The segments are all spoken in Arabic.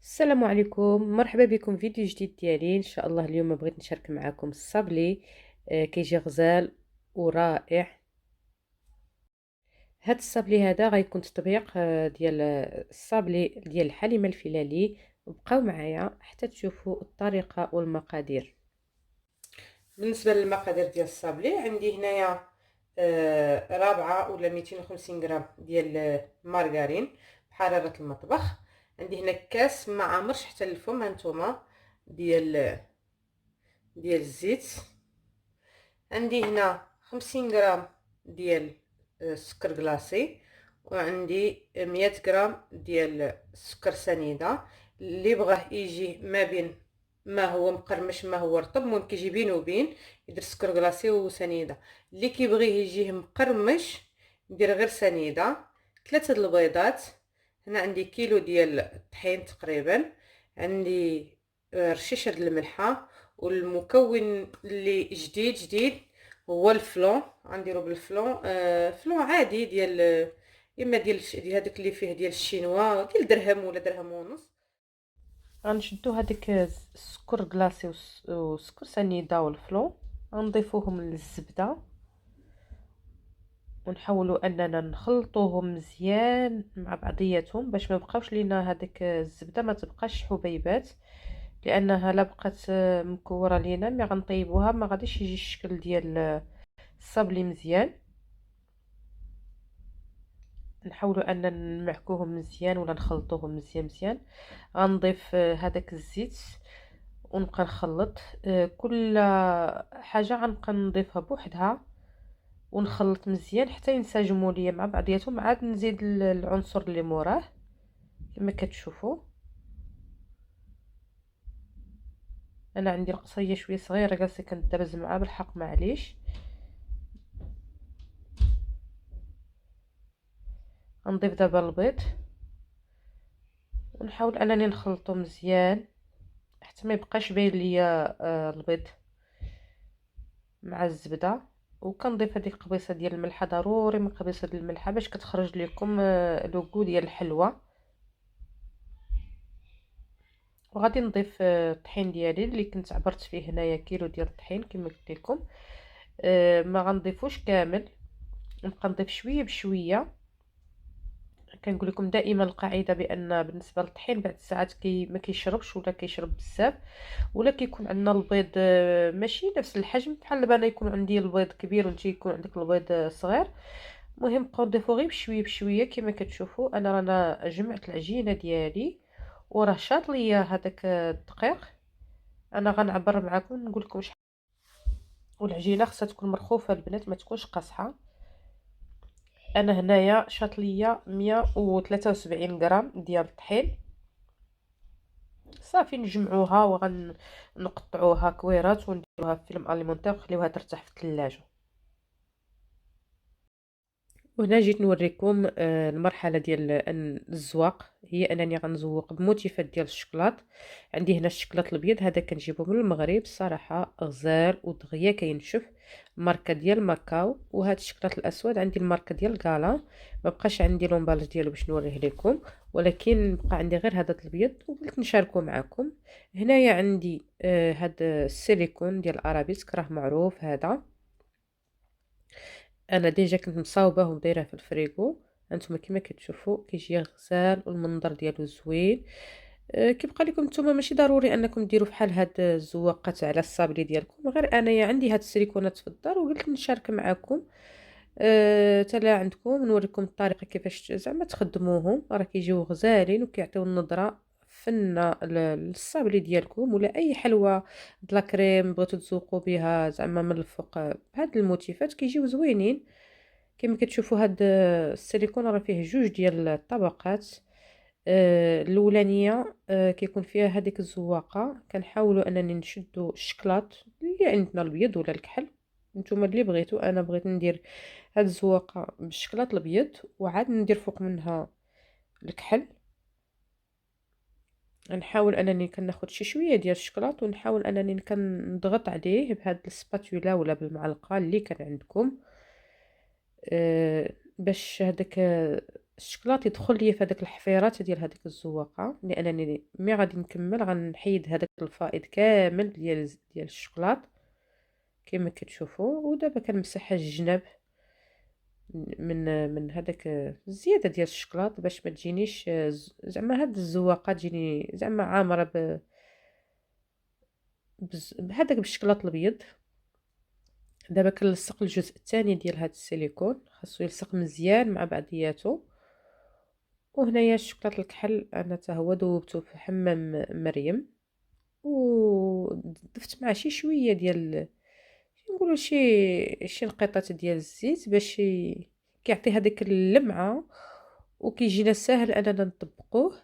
السلام عليكم، مرحبا بكم في فيديو جديد ديالي. ان شاء الله اليوم بغيت نشارك معكم الصابلي. كيجي غزال ورائع. هاد الصابلي هذا غيكون تطبيق ديال الصابلي ديال الحليمه الفلالي. بقاو معايا حتى تشوفوا الطريقه والمقادير. بالنسبه للمقادير ديال الصابلي عندي هنايا رابعة ولا 250 غرام ديال المارغرين بحراره المطبخ. عندي هنا كاس ما عمرش حتى الفم هانتوما ديال الزيت. عندي هنا 50 غرام ديال السكر كلاصي، وعندي 100 غرام ديال السكر سنيده. اللي بغاه يجي ما بين ما هو مقرمش ما هو رطب ممكن يجي بين وبين يدير سكر كلاصي وسنيده. اللي كيبغيه يجيه مقرمش ندير غير سنيده. 3 البيضات. هنا عندي كيلو ديال الطحين تقريبا. عندي رشيشه د الملحه. والمكون اللي جديد هو الفلون. غنديرو بالفلون فلون عادي ديال اما ديال هذاك اللي فيه ديال الشينوا ديال درهم ولا درهم ونص. غنشدو هذيك السكر كلاصي والسكر سنيده والفلون، غنضيفوهم للزبده ونحاولوا اننا نخلطوهم مزيان مع بعضياتهم باش ما بقاوش لينا هذيك الزبده ما تبقاش حبيبات، لانها لا بقات مكوره لينا مي غنطيبوها ما غاديش يجي الشكل ديال الصابلي مزيان. نحاولوا ان نمعكوهم مزيان ولا نخلطوهم مزيان. غنضيف هذاك الزيت ونبقى نخلط كل حاجه غنبقى نضيفها بوحدها ونخلط مزيان حتى ينسجموا ليا مع بعضياتهم. عاد نزيد العنصر اللي موراه كما كتشوفوا. انا عندي القصيه شويه صغيره جالسه كندرز معها بالحق معليش. غنضيف دابا البيض ونحاول انني نخلطو مزيان حتى ما يبقاش باين ليا البيض مع الزبده. وكنضيف هذيك القبيصه ديال الملحه، ضروري من قبيصه ديال الملحه باش كتخرج لكم لوغو ديال الحلوه. وغادي نضيف الطحين ديالي اللي كنت عبرت فيه هنايا كيلو ديال الطحين كما قلت لكم. ما غنضيفوش كامل، نبقى نضيف شويه بشويه. كنقول لكم دائما القاعده بان بالنسبه للطحين بعد ساعات ما كيشربش ولا كيشرب بزاف، ولا كيكون عندنا البيض ماشي نفس الحجم. بحال دابا انا يكون عندي البيض كبير وانت يكون عندك البيض صغير. المهم بقاو نضيفو غير بشويه بشويه كما كتشوفوا. انا رانا جمعت العجينه ديالي وراه شاط ليا هذاك الدقيق. انا غنعبر معكم نقول لكم شحال. والعجينه خصها تكون مرخوفه البنات ما تكونش قاصحه. انا هنايا شاط ليا 173 غرام ديال الطحين. صافي نجمعوها وغنقطعوها كويرات ونديروها في فيلم اليمونتير ونخليوها ترتاح في الثلاجه. وهنا جيت نوريكم المرحله ديال الزواق، هي انني غنزوق بموتيفات ديال الشكلاط. عندي هنا الشكلاط الابيض هذا كنجيبو من المغرب، الصراحه غزال ودغيا كينشف، ماركه ديال ماكاو. وهذا الشكلاط الاسود عندي الماركه ديال كالا. ما بقاش عندي لومبالج ديالو باش نوريه لكم، ولكن بقى عندي غير هذا الابيض وقلت نشاركه معكم. هنايا عندي هذا السيليكون ديال الارابيسك راه معروف هذا. انا ديجا كنت مصاوبه ودايره في الفريغو. هانتوما كما كتشوفوا كيجي غزال والمنظر ديالو زوين. كيبقى لكم نتوما ماشي ضروري انكم ديروا بحال هاد الزواقات على الصابلي ديالكم، غير انايا عندي هاد السيليكونات في الدار وقلت نشارك معكم. تلا عندكم نوريكم الطريقه كيفاش زعما تخدموهم، راه كيجيو غزالين وكيعطيو النظره فنه للصابلي ديالكم ولا اي حلوه بلا كريم بغيتو تزوقوا بها زعما من الفوق. بهاد الموتيفات كيجيو زوينين. كما كتشوفوا هاد السيليكون راه فيه جوج ديال الطبقات. الاولانيه كيكون فيها هذيك الزواقه. كنحاولوا انني نشدوا الشكلاط اللي عندنا الابيض ولا الكحل، نتوما اللي بغيتو. انا بغيت ندير هاد الزواقه بالشكلاط الابيض وعاد ندير فوق منها الكحل. نحاول انني كناخد شي شويه ديال الشكلاط ونحاول انني كنضغط عليه بهاد السباتولا ولا بالمعلقه اللي كان عندكم باش هذاك الشكلاط يدخل ليا في هذاك الحفيرات ديال هذيك الزواقه، لانني مي غادي نكمل غنحيد هذاك الفائض كامل ديال الشكلاط كما كتشوفوا. ودابا كنمسح الجناب من هذاك الزياده ديال الشكلاط باش ما تجينيش زعما هاد الزواقه تجيني زعما عامره بهذاك بالشكلاط الابيض. دابا كنلصق الجزء الثاني ديال هاد السيليكون، خاصو يلصق مزيان مع بعضياتو. وهنايا الشوكولاط الكحل انا حتى هو ذوبته في حمام مريم، وضفت معاه شي شويه ديال نقولوا شي نقيطات ديال الزيت باش كيعطي هذيك اللمعه وكيجينا ساهل اننا نطبقوه.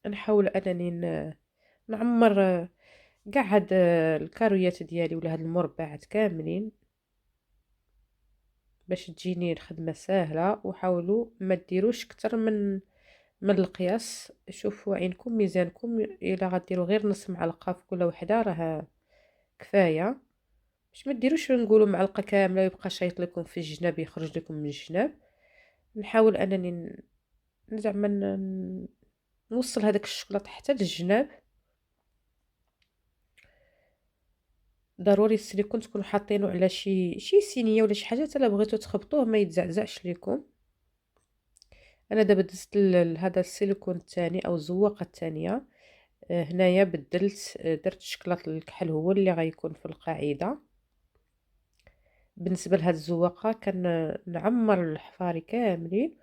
نحاول انني نعمر كاع هاد الكارويات ديالي ولا هاد المربعات كاملين باش تجيني الخدمه ساهله. وحاولوا ما ديروش اكثر من القياس. شوفوا عينكم ميزانكم، الا غديروا غير نص معلقه في كل وحده راه كفايه، باش ما ديروش نقولوا معلقه كامله ويبقى شايط لكم في الجناب يخرج لكم من الجناب. نحاول انني زعما نوصل هذاك الشوكولاط حتى للجناب. ضروري السيليكون تكونوا حاطينه على شي صينيه ولا شي حاجه حتى لا بغيتو تخبطوه ما يتزعزعش لكم. انا دابا دزت هذا السيليكون الثاني او الزواقه الثانيه. هنايا بدلت درت الشكلاط الكحل هو اللي غيكون في القاعده. بالنسبه لهاد الزواقه نعمر الحفاري كاملين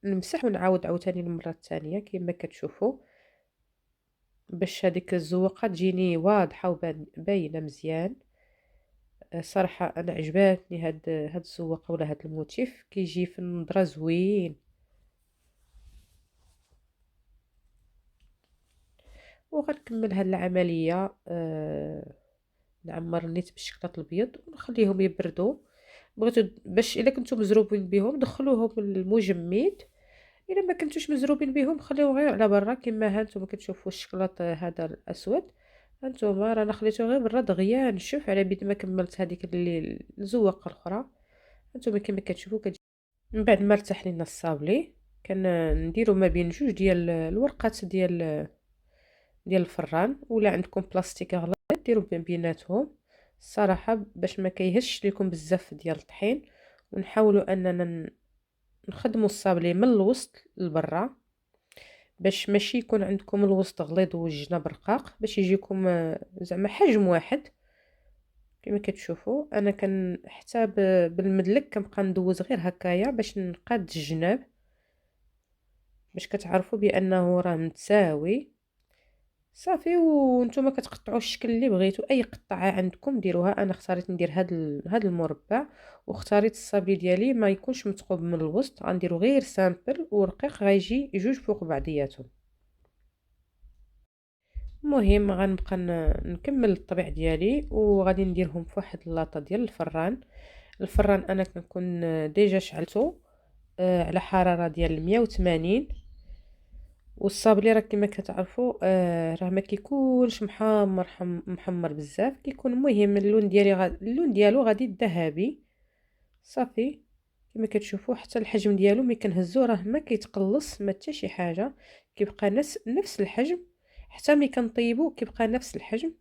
نمسح ونعاود عاوتاني المره الثانيه كما كتشوفوا باش هذيك الزواقه تجيني واضحه وباينه مزيان. صراحه انا عجباتني هاد الزواقه ولا هاد الموتيف كيجي في النظره زوين. وغنكمل هاد العمليه نعمر النيت بالشكلاط الابيض ونخليهم يبردوا. بغيتو باش الا كنتو مزروبين بهم دخلوهم المجمد، الا ما كنتوش مزروبين بهم خليوه غير على برا كما هانتوما كتشوفوا الشكلاط هذا الاسود. هانتوما رانا خليته غير برا دغيا نشف على بيد ما كملت هذيك اللي الزواقه الاخرى. هانتوما كما كتشوفوا من بعد ما ارتاح لينا الصابلي كنديروا ما بين جوج ديال الورقات ديال الفران، ولا عندكم بلاستيك اغلى ديروا بيناتهم الصراحه باش ما كيهش لكم بزاف ديال الطحين. ونحاولوا اننا نخدموا الصابلي من الوسط لبرا باش ماشي يكون عندكم الوسط غليظ والجناب رقاق، باش يجيكم زعما حجم واحد. كما كتشوفوا انا حتى بالمدلك كنبقى ندوز غير هكايا باش نقاد الجناب باش كتعرفوا بانه راه متساوي صافي. وانتم كتقطعوا الشكل اللي بغيتوا، اي قطعه عندكم ديروها. انا اختاريت ندير هاد المربع، واختاريت الصابلي ديالي ما يكونش متقوب من الوسط، غنديرو غير سامبل ورقيق غيجي جوج فوق بعضياتهم. المهم غنبقى نكمل الطبيع ديالي وغادي نديرهم في واحد اللاطه ديال الفران انا كنكون ديجا شعلته على حراره ديال 180. والصابلي راه كما كتعرفوا راه ما كيكونش محمر بزاف، كيكون المهم اللون ديالو غادي الذهبي صافي. كما كتشوفوا حتى الحجم ديالو ملي كنهزو راه ما كيتقلص ما حتى شي حاجه، كيبقى نفس الحجم حتى ملي كنطيبو كيبقى نفس الحجم.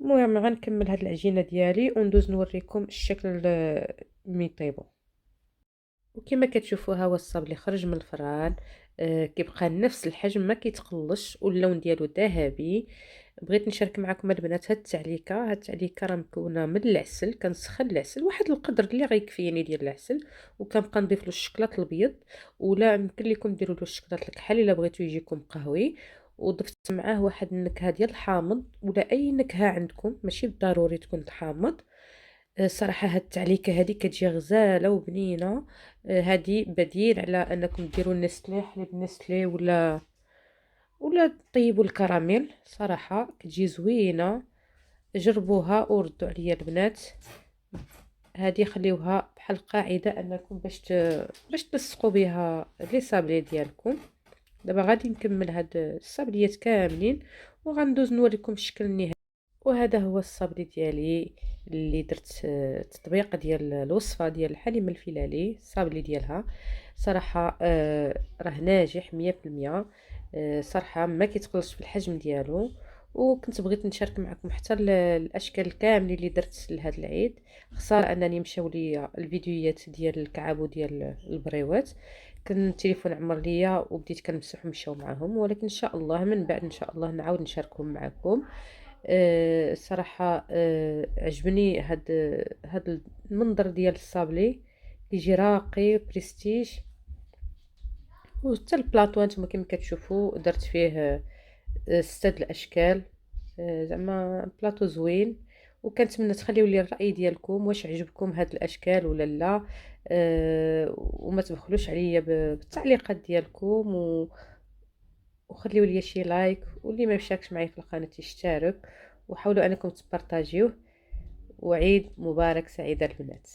المهم غنكمل هاد العجينه ديالي وندوز نوريكم الشكل ملي يطيبوا. وكما كتشوفوا ها هو الصابلي خرج من الفران كيبقى نفس الحجم ما كيتقلش واللون ديالو ذهبي. بغيت نشارك معكم البنات هاد التعليكه راه مكونه من العسل. كنسخن العسل واحد القدر اللي غيكفيني ديال العسل، وكنبقى نضيف له الشكلاط الابيض، ولا يمكن لكم ديروا له الشكلاط الكحل الا بغيتو يجيكم قهوي. وضفت معاه واحد النكهه ديال الحامض ولا اي نكهه عندكم، ماشي بالضروري تكون حامض. صراحه هاد التعليكه هذه كتجي غزاله وبنينه. هذه بديل على انكم ديروا النسلي حليب نسلي ولا طيبوا الكراميل. صراحه كتجي زوينه، جربوها وردوا عليا البنات. هذه خليوها بحال قاعده انكم باش تلصقوا بها لي صابلي ديالكم. دابا غادي نكمل هاد الصابليات كاملين وغندوز نوريكم الشكل النهائي. وهذا هو الصابلي ديالي اللي درت التطبيق ديال الوصفه ديال الحليمه الفلالي. الصابلي ديالها صراحه راه ناجح 100%. صراحه ما كيتقلصش في الحجم ديالو. وكنت بغيت نشارك معكم حتى الاشكال كاملين اللي درت لهذا العيد. خساره انني مشاو لي الفيديوهات ديال الكعاب وديال البريوات، كان التليفون عمر ليا وبديت كنمسحهم مشاو معاهم، ولكن ان شاء الله من بعد ان شاء الله نعاود نشاركهم معكم. صراحة عجبني هاد المنظر ديال الصابلي، كيجي راقي بريستيج. وحتى البلاطو نتوما كما كتشوفوا درت فيه 6 الاشكال. زعما بلاطو زوين. وكنتمنى تخليو لي الرأي ديالكم، واش عجبكم هاد الاشكال ولا لا. وما تبخلوش عليا بالتعليقات ديالكم وخليو لي شي لايك، واللي ما مشاركش معايا في القناه يشترك، وحاولوا انكم تبارطاجيوه. وعيد مبارك سعيد البنات.